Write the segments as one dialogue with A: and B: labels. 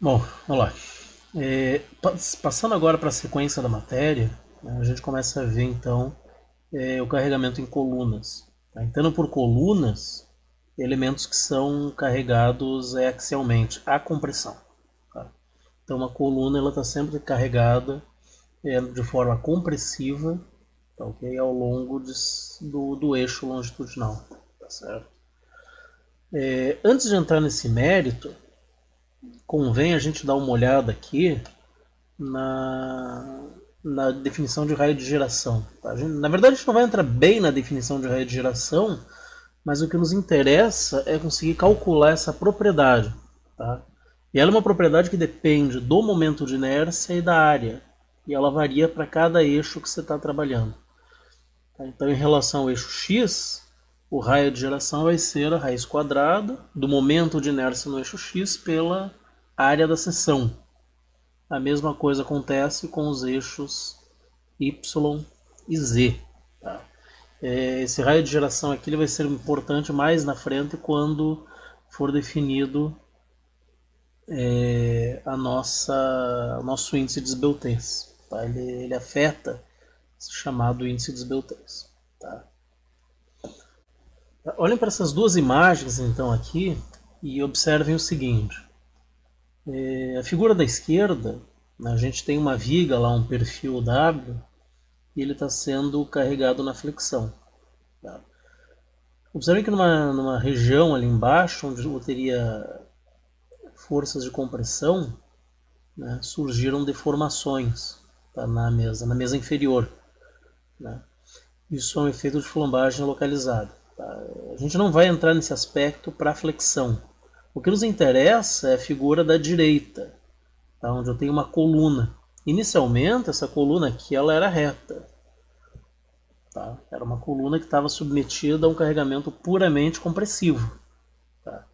A: Bom, vamos lá. Passando agora para a sequência da matéria, né, a gente começa a ver então o carregamento em colunas. Tá? Entendo por colunas elementos que são carregados axialmente, a compressão. Tá? Então uma coluna ela está sempre carregada de forma compressiva, tá, okay, ao longo do eixo longitudinal. Tá certo? Antes de entrar nesse mérito, convém a gente dar uma olhada aqui na, na definição de raio de geração. Tá? Na verdade, a gente não vai entrar bem na definição de raio de geração, mas o que nos interessa é conseguir calcular essa propriedade. Tá? E ela é uma propriedade que depende do momento de inércia e da área. E ela varia para cada eixo que você está trabalhando. Tá? Então, em relação ao eixo x, o raio de geração vai ser a raiz quadrada do momento de inércia no eixo x pela área da seção. A mesma coisa acontece com os eixos Y e Z. Tá? Esse raio de geração aqui ele vai ser importante mais na frente quando for definido o nosso índice de esbeltez. Tá? Ele afeta esse chamado índice de esbeltez. Tá? Olhem para essas duas imagens então aqui e observem o seguinte. A figura da esquerda, a gente tem uma viga lá, um perfil W, e ele está sendo carregado na flexão. Tá? Observe que numa região ali embaixo, onde eu teria forças de compressão, né, surgiram deformações, tá, na mesa inferior. Né? Isso é um efeito de flambagem localizado. Tá? A gente não vai entrar nesse aspecto para a flexão. O que nos interessa é a figura da direita, tá, onde eu tenho uma coluna. Inicialmente, essa coluna aqui ela era reta. Tá? Era uma coluna que estava submetida a um carregamento puramente compressivo. Tá?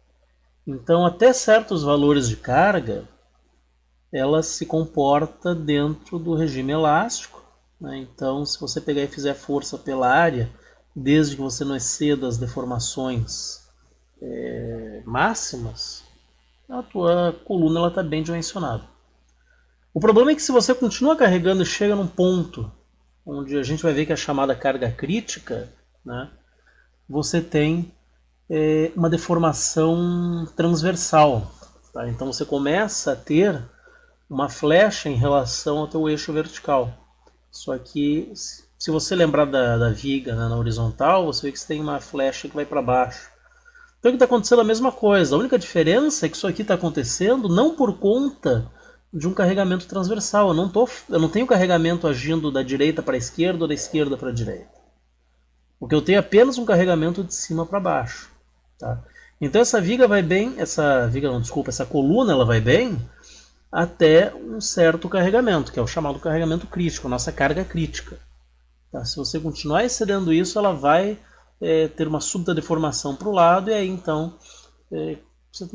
A: Então, até certos valores de carga, ela se comporta dentro do regime elástico. Né? Então, se você pegar e fizer força pela área, desde que você não exceda as deformações máximas, a tua coluna está bem dimensionada. O problema é que se você continua carregando e chega num ponto onde a gente vai ver que é a chamada carga crítica, né, você tem uma deformação transversal. Tá? Então você começa a ter uma flecha em relação ao teu eixo vertical. Só que se você lembrar da viga, né, na horizontal, você vê que você tem uma flecha que vai para baixo. Então está acontecendo a mesma coisa. A única diferença é que isso aqui está acontecendo não por conta de um carregamento transversal. Eu não tenho carregamento agindo da direita para a esquerda ou da esquerda para a direita. O que eu tenho é apenas um carregamento de cima para baixo. Tá? Então essa viga vai bem, essa coluna ela vai bem até um certo carregamento, que é o chamado carregamento crítico, a nossa carga crítica. Tá? Se você continuar excedendo isso, ela vai ter uma súbita deformação para o lado e aí então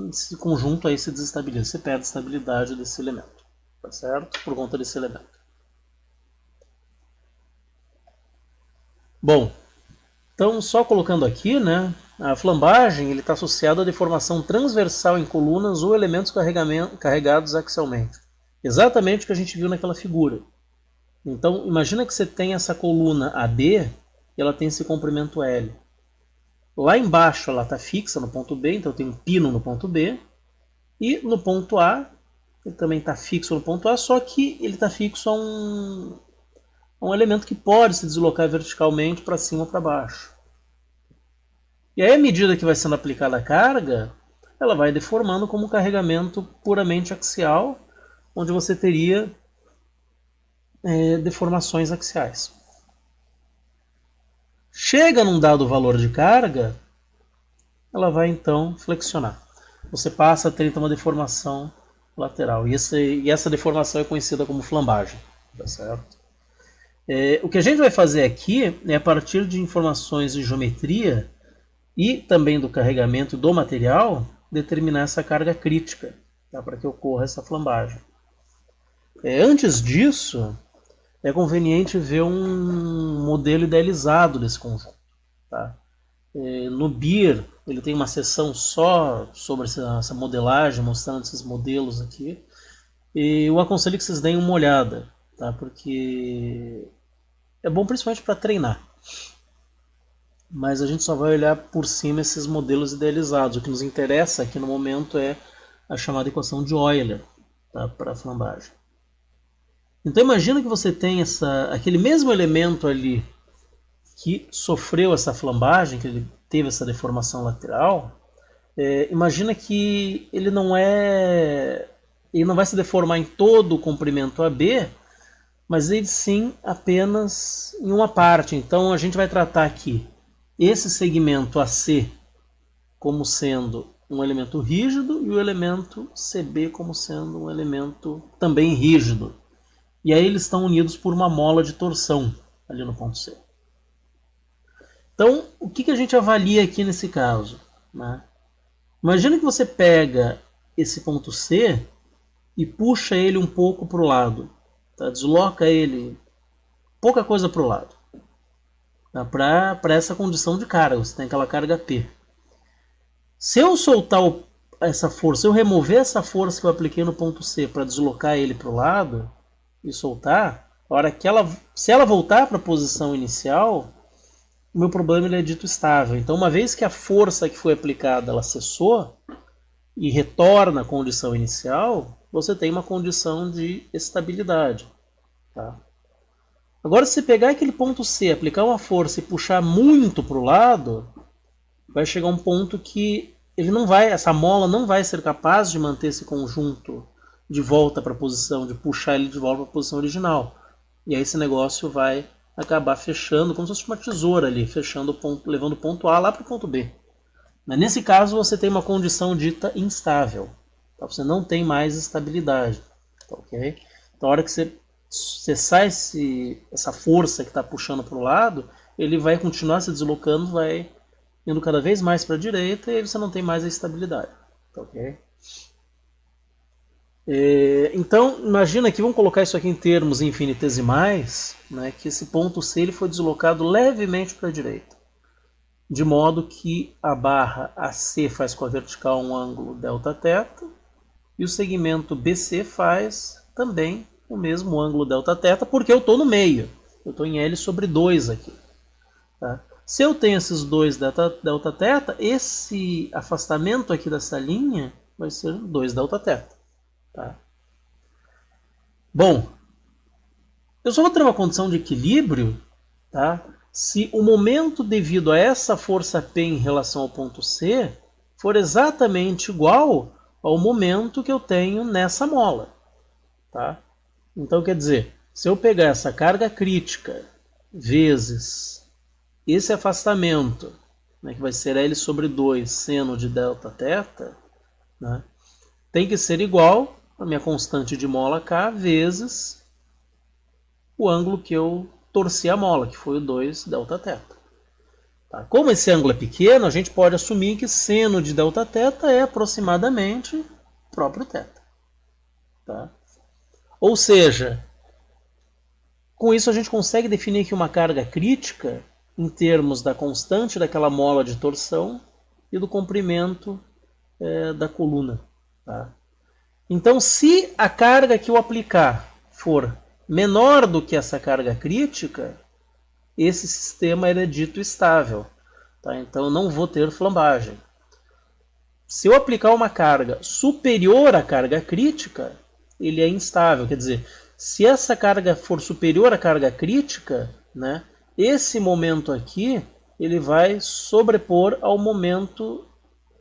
A: esse conjunto aí se desestabiliza, você perde a estabilidade desse elemento, tá certo? Por conta desse elemento. Bom, então só colocando aqui, né, a flambagem está associada à deformação transversal em colunas ou elementos carregados axialmente. Exatamente o que a gente viu naquela figura. Então imagina que você tem essa coluna AB e ela tem esse comprimento L. Lá embaixo ela está fixa no ponto B, então tem um pino no ponto B. E no ponto A, ele também está fixo no ponto A, só que ele está fixo a um elemento que pode se deslocar verticalmente para cima ou para baixo. E aí, à medida que vai sendo aplicada a carga, ela vai deformando como um carregamento puramente axial, onde você teria deformações axiais. Chega num dado valor de carga, ela vai então flexionar. Você passa a ter então uma deformação lateral. E essa deformação é conhecida como flambagem. Tá certo? O que a gente vai fazer aqui é, a partir de informações de geometria e também do carregamento do material, determinar essa carga crítica, tá, para que ocorra essa flambagem. Antes disso, é conveniente ver um modelo idealizado desse conjunto. Tá? No BIR, Ele tem uma seção só sobre essa modelagem, mostrando esses modelos aqui. E eu aconselho que vocês deem uma olhada, tá? Porque é bom principalmente para treinar. Mas a gente só vai olhar por cima esses modelos idealizados. O que nos interessa aqui no momento é a chamada equação de Euler, tá? Para a flambagem. Então imagina que você tem aquele mesmo elemento ali que sofreu essa flambagem, que ele teve essa deformação lateral. Imagina que ele não vai se deformar em todo o comprimento AB, mas ele sim apenas em uma parte. Então a gente vai tratar aqui esse segmento AC como sendo um elemento rígido e o elemento CB como sendo um elemento também rígido. E aí eles estão unidos por uma mola de torção ali no ponto C. Então, o que a gente avalia aqui nesse caso? Né? Imagina que você pega esse ponto C e puxa ele um pouco para o lado. Tá? Desloca ele pouca coisa para o lado. Tá? Para essa condição de carga, você tem aquela carga P. Se eu soltar essa força, se eu remover essa força que eu apliquei no ponto C para deslocar ele para o lado e soltar, a hora que se ela voltar para a posição inicial, o meu problema ele é dito estável. Então, uma vez que a força que foi aplicada ela cessou e retorna à condição inicial, você tem uma condição de estabilidade. Tá? Agora, se você pegar aquele ponto C, aplicar uma força e puxar muito para o lado, vai chegar um ponto que essa mola não vai ser capaz de manter esse conjunto de volta para a posição, de puxar ele de volta para a posição original. E aí esse negócio vai acabar fechando, como se fosse uma tesoura ali, fechando o ponto, levando o ponto A lá para o ponto B. Mas nesse caso você tem uma condição dita instável. Tá? Você não tem mais estabilidade. Tá, okay? Então a hora que você cessar essa força que está puxando para o lado, ele vai continuar se deslocando, vai indo cada vez mais para a direita e aí você não tem mais a estabilidade. Tá, okay? Então, imagina que vamos colocar isso aqui em termos infinitesimais, né, que esse ponto C ele foi deslocado levemente para a direita, de modo que a barra AC faz com a vertical um ângulo Δθ e o segmento BC faz também o mesmo ângulo Δθ, porque eu estou no meio, eu estou em L sobre 2 aqui. Tá? Se eu tenho esses dois Δθ, esse afastamento aqui dessa linha vai ser 2 Δθ. Tá? Bom, eu só vou ter uma condição de equilíbrio, tá? Se o momento devido a essa força P em relação ao ponto C for exatamente igual ao momento que eu tenho nessa mola. Tá? Então, quer dizer, se eu pegar essa carga crítica vezes esse afastamento, né, que vai ser L sobre 2 seno de Δθ, né, tem que ser igual a minha constante de mola K vezes o ângulo que eu torci a mola, que foi o 2 Δθ. Tá? Como esse ângulo é pequeno, a gente pode assumir que seno de Δθ é aproximadamente o próprio θ. Tá? Ou seja, com isso a gente consegue definir aqui uma carga crítica em termos da constante daquela mola de torção e do comprimento da coluna. Tá? Então, se a carga que eu aplicar for menor do que essa carga crítica, esse sistema é dito estável. Tá? Então, eu não vou ter flambagem. Se eu aplicar uma carga superior à carga crítica, ele é instável. Quer dizer, se essa carga for superior à carga crítica, né, esse momento aqui ele vai sobrepor ao momento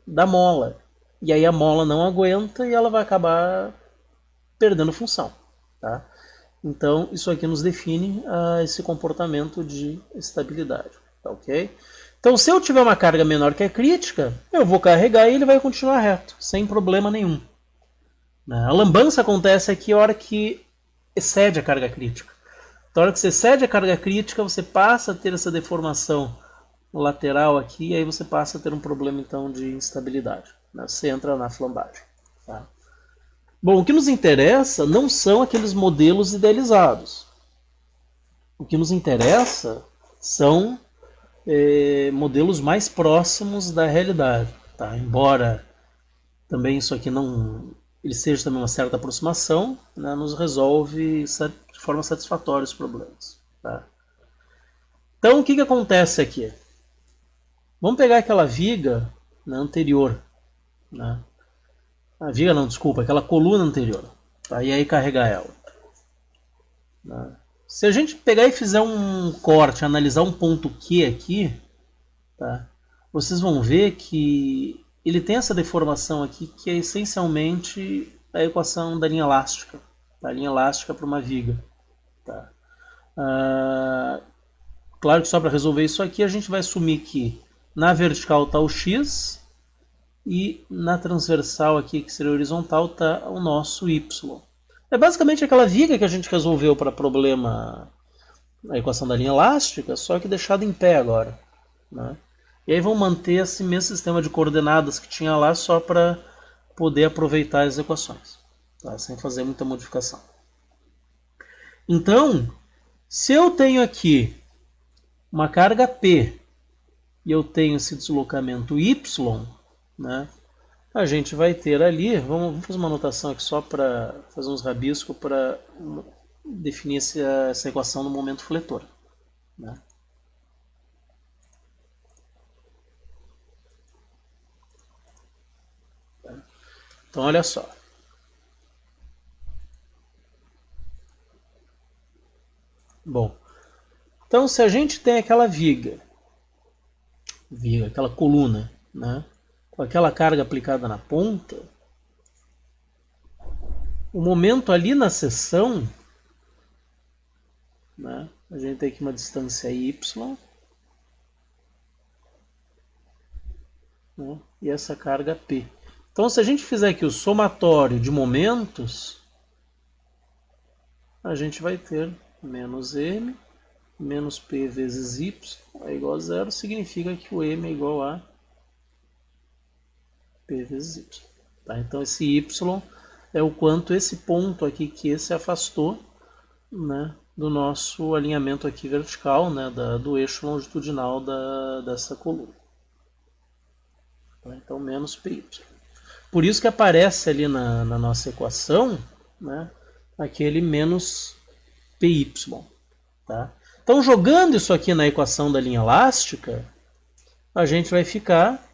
A: da mola. E aí a mola não aguenta e ela vai acabar perdendo função. Tá? Então, isso aqui nos define esse comportamento de estabilidade. Tá, ok? Então, se eu tiver uma carga menor que a crítica, eu vou carregar e ele vai continuar reto, sem problema nenhum. A lambança acontece aqui a hora que excede a carga crítica. Então, a hora que você excede a carga crítica, você passa a ter essa deformação lateral aqui, e aí você passa a ter um problema então de instabilidade. Né? Você entra na flambagem. Tá? Bom, o que nos interessa não são aqueles modelos idealizados. O que nos interessa são modelos mais próximos da realidade. Tá? Embora também isso aqui não ele seja também uma certa aproximação, né, nos resolve de forma satisfatória os problemas. Tá? Então o que acontece aqui? Vamos pegar aquela viga, né, anterior. Né? A viga não, desculpa, aquela coluna anterior. Tá? E aí carregar ela. Né? Se a gente pegar e fizer um corte, analisar um ponto Q aqui, tá? Vocês vão ver que ele tem essa deformação aqui que é essencialmente a equação da linha elástica. Tá? A linha elástica para uma viga. Tá? Claro que só para resolver isso aqui a gente vai assumir que na vertical está o x e na transversal aqui, que seria horizontal, está o nosso y. É basicamente aquela viga que a gente resolveu para problema, a equação da linha elástica, só que deixada em pé agora. Né? E aí vão manter esse mesmo sistema de coordenadas que tinha lá só para poder aproveitar as equações, tá? Sem fazer muita modificação. Então, se eu tenho aqui uma carga P e eu tenho esse deslocamento Y, né, a gente vai ter ali, vamos fazer uma anotação aqui só para fazer uns rabiscos para definir essa equação no momento fletor. Né? Então, olha só. Bom, então se a gente tem aquela viga, aquela coluna, né, com aquela carga aplicada na ponta, o momento ali na seção, né, a gente tem aqui uma distância y, né, e essa carga P. Então, se a gente fizer aqui o somatório de momentos, a gente vai ter menos m menos p vezes y é igual a zero, significa que o m é igual a p vezes y. Tá? Então, esse y é o quanto esse ponto aqui que se afastou, né, do nosso alinhamento aqui vertical, né, do eixo longitudinal dessa coluna. Tá? Então, menos py. Por isso que aparece ali na nossa equação, né, aquele menos py. Tá? Então, jogando isso aqui na equação da linha elástica, a gente vai ficar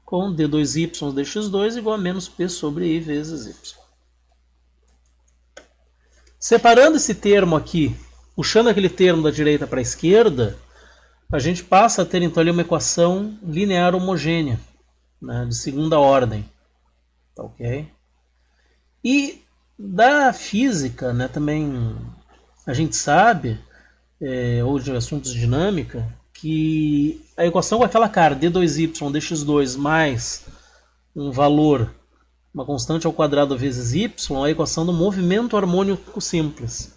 A: com d2y dx2 igual a menos p sobre i vezes y. Separando esse termo aqui, puxando aquele termo da direita para a esquerda, a gente passa a ter então ali uma equação linear homogênea, né, de segunda ordem. Tá, ok? E da física, né, também a gente sabe, ou de assuntos de dinâmica, que a equação com aquela cara d2y dx2 mais um valor, uma constante ao quadrado vezes y, é a equação do movimento harmônico simples.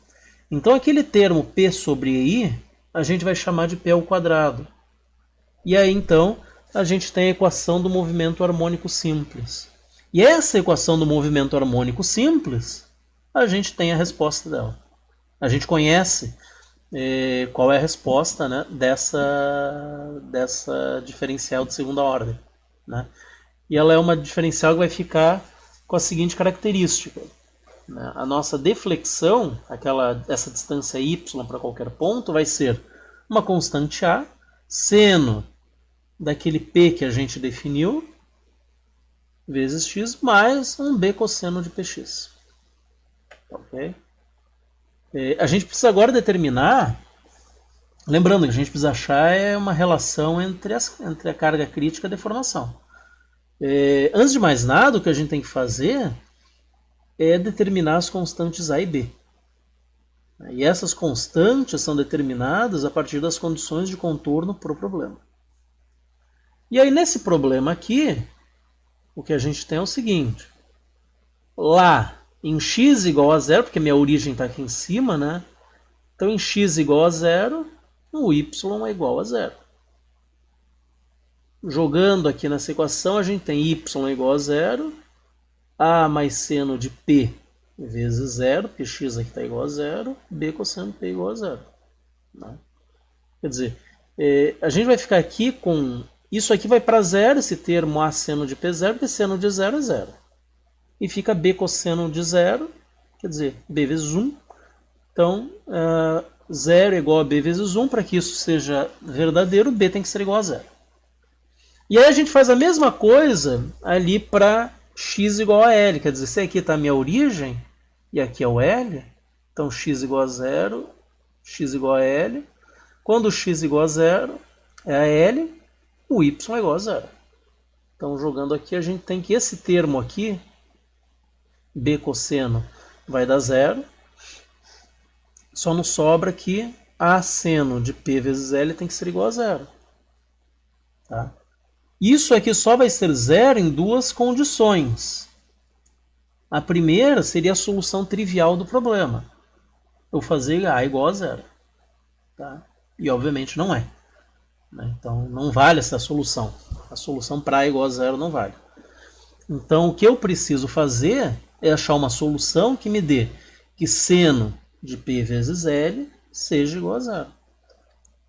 A: Então aquele termo p sobre i, a gente vai chamar de p ao quadrado. E aí então a gente tem a equação do movimento harmônico simples. E essa equação do movimento harmônico simples, a gente tem a resposta dela. A gente conhece qual é a resposta, né, dessa diferencial de segunda ordem. Né? E ela é uma diferencial que vai ficar com a seguinte característica. Né? A nossa deflexão, essa distância y para qualquer ponto, vai ser uma constante A, seno daquele P que a gente definiu, vezes x, mais um B cosseno de Px. Ok? A gente precisa agora determinar, lembrando que a gente precisa achar uma relação entre a carga crítica e a deformação. Antes de mais nada, o que a gente tem que fazer é determinar as constantes A e B. E essas constantes são determinadas a partir das condições de contorno para o problema. E aí nesse problema aqui, o que a gente tem é o seguinte. Lá em x igual a zero, porque minha origem está aqui em cima, né? Então em x igual a zero, o y é igual a zero. Jogando aqui nessa equação, a gente tem y igual a zero, a mais seno de p vezes zero, porque x aqui está igual a zero, b cosseno de p igual a zero. Né? Quer dizer, A gente vai ficar aqui com... Isso aqui vai para zero, esse termo A seno de P0, porque seno de zero é zero. E fica B cosseno de zero, quer dizer, B vezes 1. Então, 0 é igual a B vezes 1. Para que isso seja verdadeiro, B tem que ser igual a zero. E aí a gente faz a mesma coisa ali para x igual a L. Quer dizer, se aqui está a minha origem, e aqui é o L, então x igual a zero, x igual a L. Quando x igual a zero é a L, o y é igual a zero. Então, jogando aqui, a gente tem que esse termo aqui, B cosseno, vai dar zero. Só nos sobra que A seno de P vezes L tem que ser igual a zero. Tá? Isso aqui só vai ser zero em duas condições. A primeira seria a solução trivial do problema. Eu fazer A igual a zero. Tá? E obviamente não é. Então não vale essa solução. A solução para A igual a zero não vale. Então o que eu preciso fazer é achar uma solução que me dê que seno de P vezes L seja igual a zero.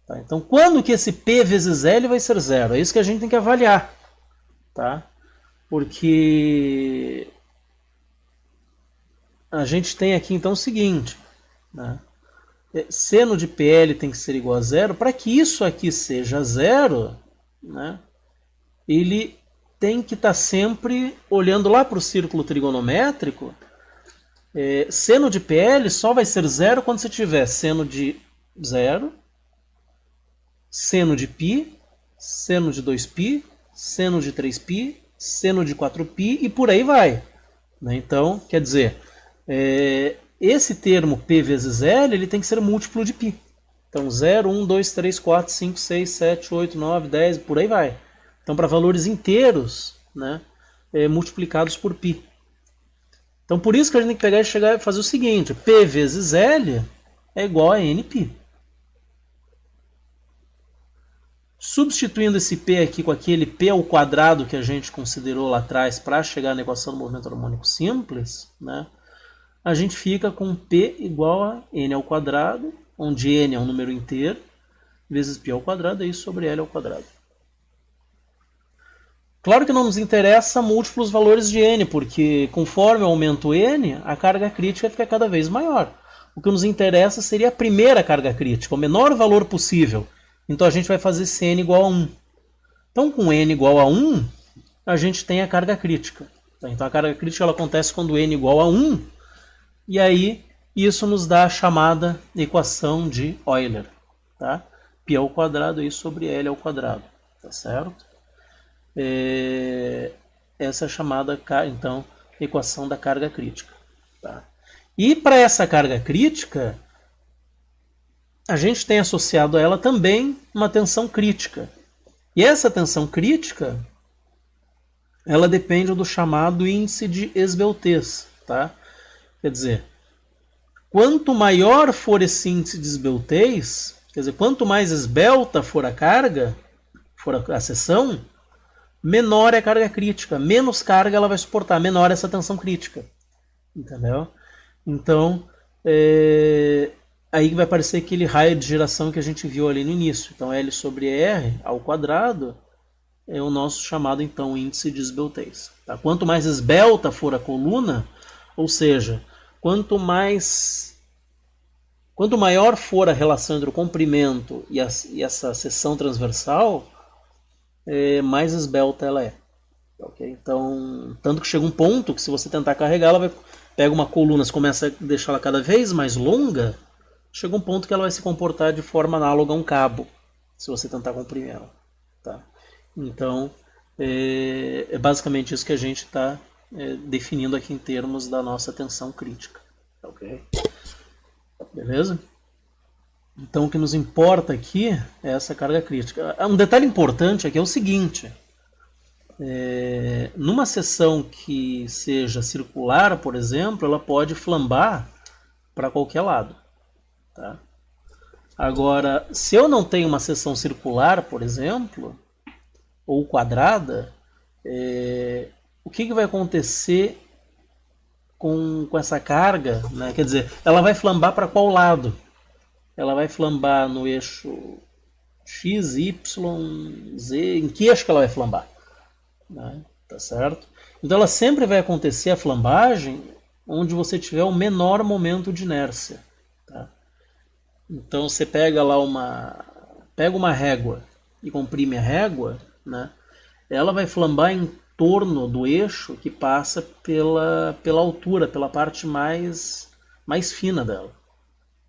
A: Tá? Então quando que esse P vezes L vai ser zero? É isso que a gente tem que avaliar. Tá? Porque a gente tem aqui então o seguinte, né? Seno de PL tem que ser igual a zero. Para que isso aqui seja zero, né, ele tem que estar sempre olhando lá para o círculo trigonométrico. Seno de PL só vai ser zero quando você tiver seno de zero, seno de π, seno de 2π, seno de 3π, seno de 4π e por aí vai. Então, quer dizer, esse termo P vezes L ele tem que ser múltiplo de π. Então 0, 1, 2, 3, 4, 5, 6, 7, 8, 9, 10, por aí vai. Então para valores inteiros, né, multiplicados por π. Então por isso que a gente tem que pegar e chegar e fazer o seguinte: P vezes L é igual a nπ. Substituindo esse P aqui com aquele P ao quadrado que a gente considerou lá atrás para chegar na equação do movimento harmônico simples, né, a gente fica com P igual a n ao quadrado, onde n é um número inteiro, vezes π ao quadrado, é isso sobre L ao quadrado. Claro que não nos interessa múltiplos valores de n, porque conforme eu aumento n, a carga crítica fica cada vez maior. O que nos interessa seria a primeira carga crítica, o menor valor possível. Então a gente vai fazer se n igual a 1. Então com n igual a 1, a gente tem a carga crítica. Então a carga crítica ela acontece quando n igual a 1, e aí isso nos dá a chamada equação de Euler. Tá? π ao quadrado é isso sobre L ao quadrado. Tá certo? Essa é a chamada, então, equação da carga crítica. Tá? E para essa carga crítica, a gente tem associado a ela também uma tensão crítica. E essa tensão crítica, ela depende do chamado índice de esbeltez. Tá? Quer dizer, quanto maior for esse índice de esbeltez, quer dizer, quanto mais esbelta for a carga, for a seção, menor é a carga crítica, menos carga ela vai suportar, menor é essa tensão crítica. Entendeu? Então, aí vai aparecer aquele raio de geração que a gente viu ali no início. Então, L sobre R ao quadrado é o nosso chamado, então, índice de esbeltez. Tá? Quanto mais esbelta for a coluna, ou seja, quanto maior for a relação entre o comprimento e essa seção transversal, mais esbelta ela é. Okay? Então, tanto que chega um ponto que se você tentar carregar, ela pega uma coluna, você começa a deixar ela cada vez mais longa, chega um ponto que ela vai se comportar de forma análoga a um cabo, se você tentar comprimir ela. Tá? Então, é basicamente isso que a gente está definindo aqui em termos da nossa tensão crítica. Ok? Beleza? Então o que nos importa aqui é essa carga crítica. Um detalhe importante aqui é o seguinte: numa seção que seja circular, por exemplo, ela pode flambar para qualquer lado. Tá? Agora, se eu não tenho uma seção circular, por exemplo, ou quadrada, o que vai acontecer com essa carga? Né? Quer dizer, ela vai flambar para qual lado? Ela vai flambar no eixo X, Y, Z, em que eixo que ela vai flambar, né? Tá certo? Então ela sempre vai acontecer a flambagem onde você tiver o menor momento de inércia, tá? Então você pega lá uma régua e comprime a régua, né? Ela vai flambar em torno do eixo que passa pela altura, pela parte mais fina dela,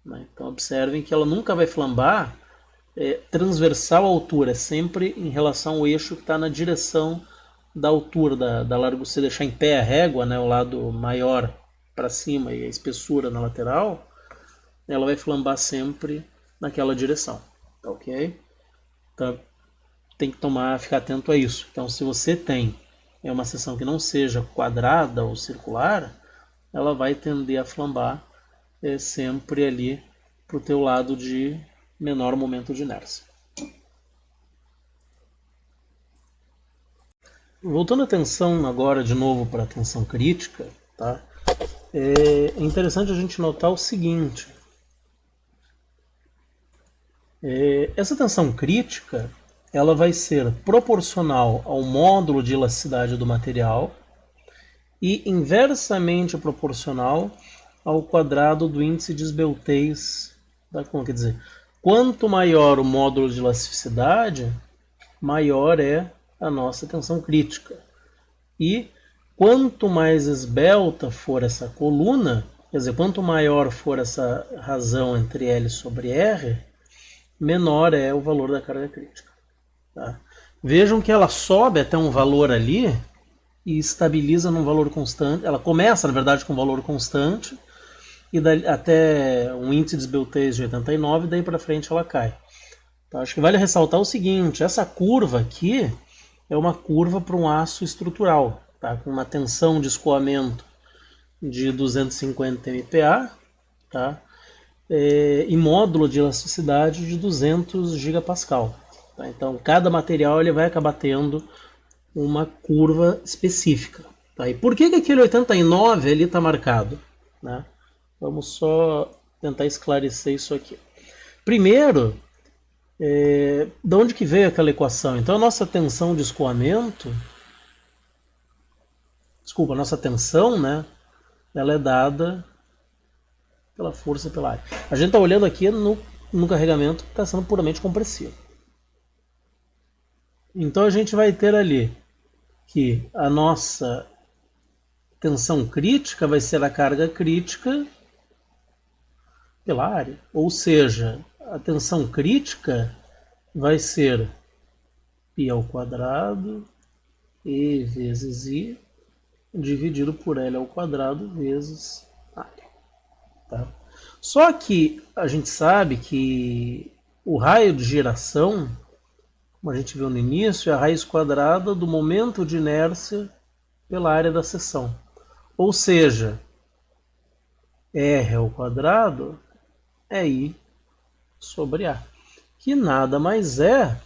A: né? Então observem que ela nunca vai flambar transversal à altura, é sempre em relação ao eixo que está na direção da altura, da largura. Você deixar em pé a régua, né, o lado maior para cima e a espessura na lateral, ela vai flambar sempre naquela direção, tá ok? Então tem que ficar atento a isso. Então se você tem uma seção que não seja quadrada ou circular, ela vai tender a flambar sempre ali para o teu lado de menor momento de inércia. Voltando a atenção agora de novo para a tensão crítica, tá? É interessante a gente notar o seguinte. Essa tensão crítica ela vai ser proporcional ao módulo de elasticidade do material e inversamente proporcional ao quadrado do índice de esbeltez da coluna. Quer dizer, quanto maior o módulo de elasticidade, maior é a nossa tensão crítica. E quanto mais esbelta for essa coluna, quer dizer, quanto maior for essa razão entre L sobre R, menor é o valor da carga crítica. Tá? Vejam que ela sobe até um valor ali e estabiliza num valor constante. Ela começa, na verdade, com um valor constante e até um índice de esbeltez de 89, daí para frente ela cai. Então, acho que vale ressaltar o seguinte, essa curva aqui é uma curva para um aço estrutural, tá? Com uma tensão de escoamento de 250 MPa, tá? E módulo de elasticidade de 200 gigapascal. Tá? Então, cada material ele vai acabar tendo uma curva específica. Tá? E por que aquele 89 ali está marcado? Né? Vamos só tentar esclarecer isso aqui. Primeiro, de onde que veio aquela equação? Então a nossa tensão de escoamento, a nossa tensão, né, ela é dada pela força pela área. A gente está olhando aqui no carregamento que está sendo puramente compressivo. Então a gente vai ter ali que a nossa tensão crítica vai ser a carga crítica pela área. Ou seja, a tensão crítica vai ser π ao quadrado E vezes I dividido por L ao quadrado vezes área. Tá? Só que a gente sabe que o raio de giração, como a gente viu no início, é a raiz quadrada do momento de inércia pela área da seção. Ou seja, R ao quadrado é I sobre A, que nada mais é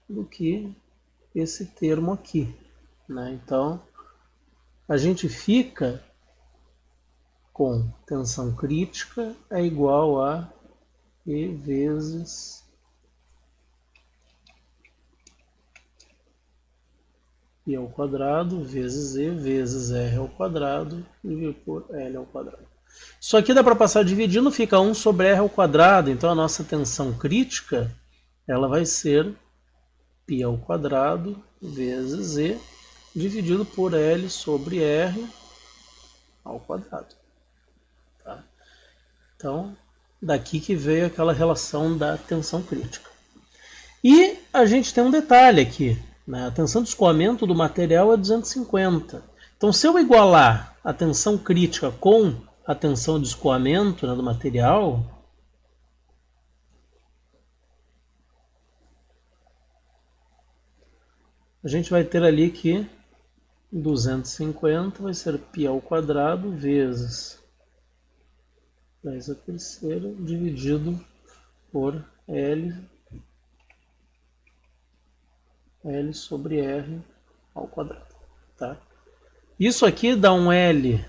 A: do que esse termo aqui, né? Então, a gente fica com tensão crítica é igual a E vezes I ao quadrado vezes E vezes R ao quadrado dividido por L ao quadrado. Isso aqui dá para passar dividindo, fica 1 sobre R ao quadrado, então a nossa tensão crítica ela vai ser π ao quadrado vezes E dividido por L sobre R ao quadrado. Tá? Então, daqui que veio aquela relação da tensão crítica. E a gente tem um detalhe aqui, né? A tensão de escoamento do material é 250. Então, se eu igualar a tensão crítica com a tensão de escoamento, né, do material, a gente vai ter ali que 250 vai ser π ao quadrado vezes 10 a terceira dividido por L sobre R ao quadrado. Tá? Isso aqui dá um L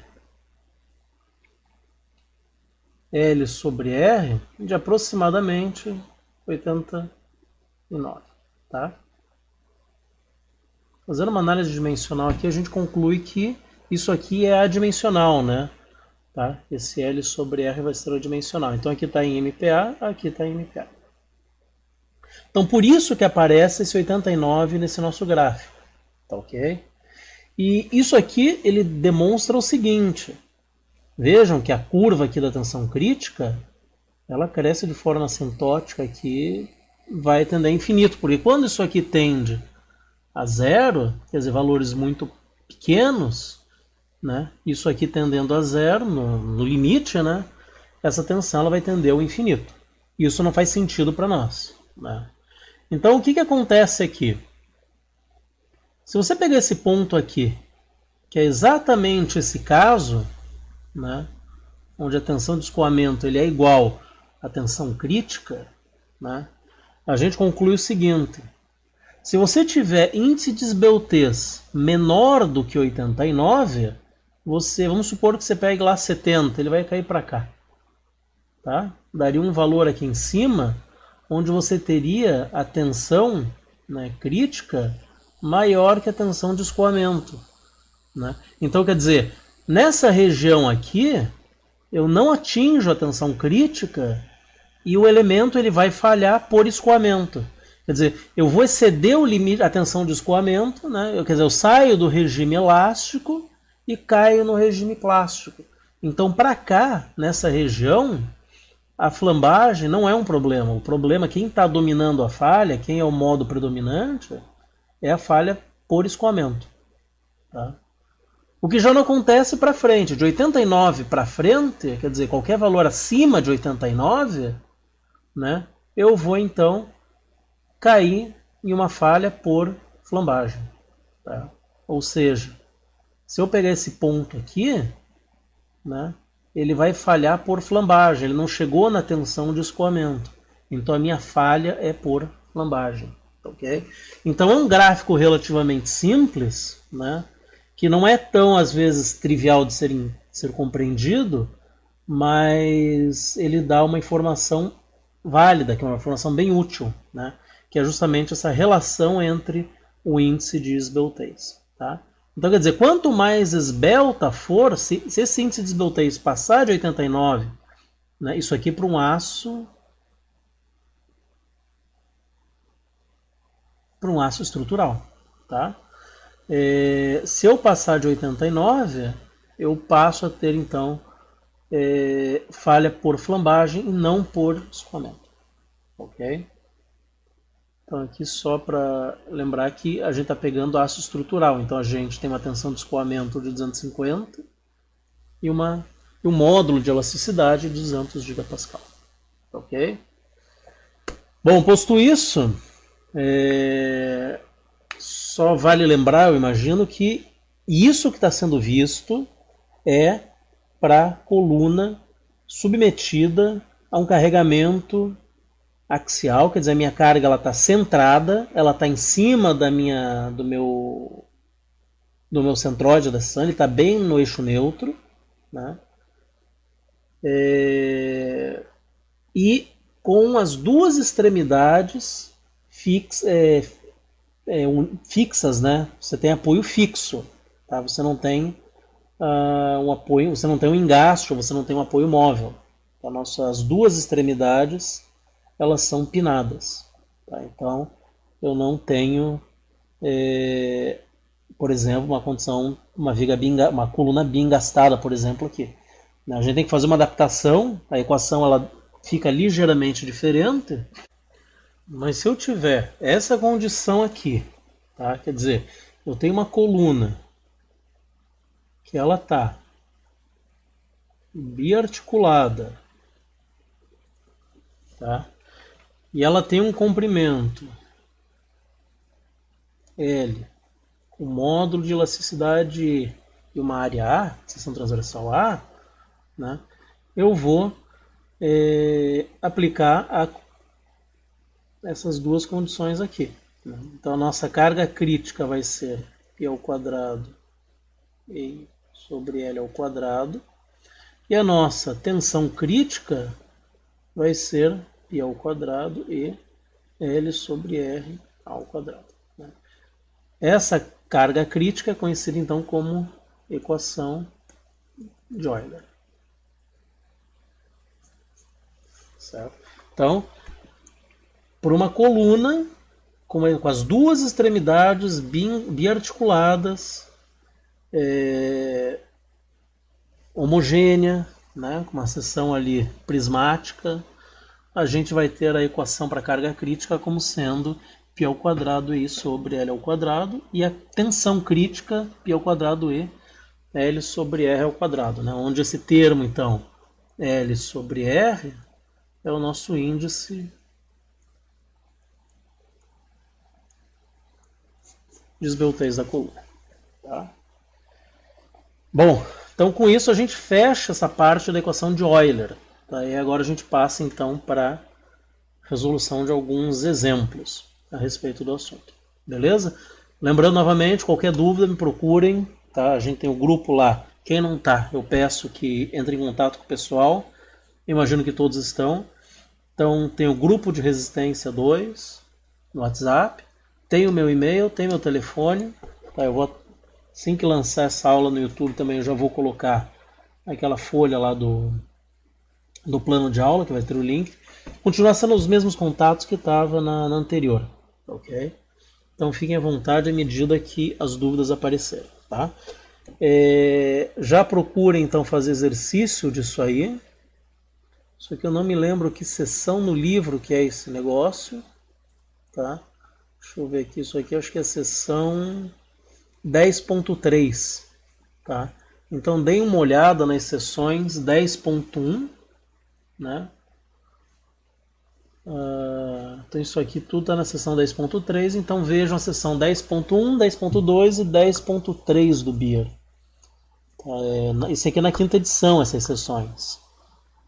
A: sobre R de aproximadamente 89. Tá? Fazendo uma análise dimensional aqui, a gente conclui que isso aqui é adimensional, né? Tá? Esse L sobre R vai ser adimensional. Então aqui está em MPa, aqui está em MPa. Então por isso que aparece esse 89 nesse nosso gráfico. Tá ok? E isso aqui ele demonstra o seguinte. Vejam que a curva aqui da tensão crítica, ela cresce de forma assintótica aqui, vai tender a infinito. Porque quando isso aqui tende a zero, quer dizer, valores muito pequenos, né? Isso aqui tendendo a zero, no limite, né? Essa tensão ela vai tender ao infinito. Isso não faz sentido para nós. Né? Então, o que acontece aqui? Se você pegar esse ponto aqui, que é exatamente esse caso, né? Onde a tensão de escoamento ele é igual à tensão crítica, né? A gente conclui o seguinte. Se você tiver índice de esbeltez menor do que 89, vamos supor que você pegue lá 70, ele vai cair para cá. Tá? Daria um valor aqui em cima, onde você teria a tensão, né, crítica maior que a tensão de escoamento. Né? Então, quer dizer, nessa região aqui, eu não atinjo a tensão crítica e o elemento ele vai falhar por escoamento. Quer dizer, eu vou exceder o limite, a tensão de escoamento, né? Quer dizer, eu saio do regime elástico e caio no regime plástico. Então, para cá, nessa região, a flambagem não é um problema. O problema, quem está dominando a falha, quem é o modo predominante, é a falha por escoamento. Tá? O que já não acontece para frente. De 89 para frente, quer dizer, qualquer valor acima de 89, né, eu vou então cair em uma falha por flambagem. Tá? Ou seja, se eu pegar esse ponto aqui, né, ele vai falhar por flambagem, ele não chegou na tensão de escoamento. Então a minha falha é por flambagem. Okay? Então é um gráfico relativamente simples, né, que não é tão, às vezes, trivial de ser compreendido, mas ele dá uma informação válida, que é uma informação bem útil, né, que é justamente essa relação entre o índice de esbeltez. Tá? Então, quer dizer, quanto mais esbelta for, se esse índice de esbeltez passar de 89, né, isso aqui para um aço estrutural. Tá? Se eu passar de 89, eu passo a ter, então, falha por flambagem e não por escoamento. Ok? Então aqui só para lembrar que a gente está pegando aço estrutural. Então a gente tem uma tensão de escoamento de 250 e um módulo de elasticidade de 200 gigapascal. Ok? Bom, posto isso, só vale lembrar, eu imagino, que isso que está sendo visto é para coluna submetida a um carregamento axial, quer dizer, a minha carga está centrada, ela está em cima do meu centroide da seção, ele está bem no eixo neutro, né? E com as duas extremidades fixas, né? Você tem apoio fixo, tá? Você não tem um apoio, você não tem um engaste, você não tem um apoio móvel. Então, as duas extremidades elas são pinadas. Tá? Então, eu não tenho, por exemplo, uma condição, uma coluna bem engastada, por exemplo, aqui. A gente tem que fazer uma adaptação, a equação ela fica ligeiramente diferente, mas se eu tiver essa condição aqui, tá? Quer dizer, eu tenho uma coluna que ela está biarticulada, tá? E ela tem um comprimento L, com módulo de elasticidade E e uma área A, seção transversal A, né, eu vou aplicar essas duas condições aqui. Né? Então a nossa carga crítica vai ser π ao quadrado E sobre L ao quadrado. E a nossa tensão crítica vai ser π ao quadrado E L sobre R ao quadrado. Né? Essa carga crítica é conhecida então como equação de Euler. Certo? Então, por uma coluna com as duas extremidades biarticuladas, homogênea, né, com uma seção ali prismática, a gente vai ter a equação para carga crítica como sendo π ao quadrado I sobre L ao quadrado, e a tensão crítica π ao quadrado E L sobre R ao quadrado, né, onde esse termo, então, L sobre R, é o nosso índice de esbeltez da coluna. Tá? Bom, então com isso a gente fecha essa parte da equação de Euler. Tá? E agora a gente passa então para a resolução de alguns exemplos a respeito do assunto. Beleza? Lembrando novamente, qualquer dúvida me procurem. Tá? A gente tem o grupo lá. Quem não está, eu peço que entre em contato com o pessoal. Imagino que todos estão. Então tem o grupo de resistência 2 no WhatsApp. Tem o meu e-mail, tem meu telefone. Tá? Eu vou, assim que lançar essa aula no YouTube também, eu já vou colocar aquela folha lá do plano de aula, que vai ter o link. Continuar sendo os mesmos contatos que estava na anterior. Ok? Então fiquem à vontade à medida que as dúvidas aparecerem. Tá? Já procurem então fazer exercício disso aí. Só que eu não me lembro que seção no livro que é esse negócio. Tá? Deixa eu ver aqui, isso aqui eu acho que é a seção 10.3. Tá? Então deem uma olhada nas seções 10.1, né? Então isso aqui tudo está na seção 10.3, então vejam a seção 10.1, 10.2 e 10.3 do BIR. Isso aqui é na quinta edição, essas seções.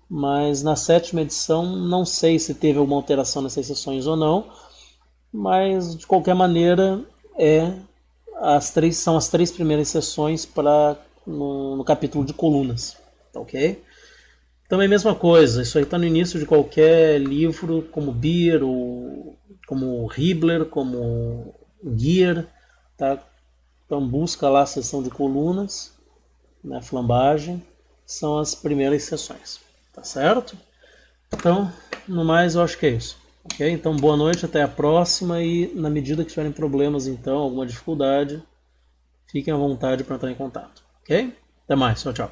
A: Mas na sétima edição não sei se teve alguma alteração nessas seções ou não, mas de qualquer maneira são as três primeiras seções no capítulo de colunas. Ok? Também a mesma coisa, isso aí está no início de qualquer livro, como Beer, ou como Hibbeler, como Gear. Tá? Então busca lá a seção de colunas, né, flambagem, são as primeiras seções. Tá certo? Então, no mais, eu acho que é isso. Ok? Então, boa noite, até a próxima, e na medida que tiverem problemas, então, alguma dificuldade, fiquem à vontade para entrar em contato. Ok? Até mais, tchau, tchau.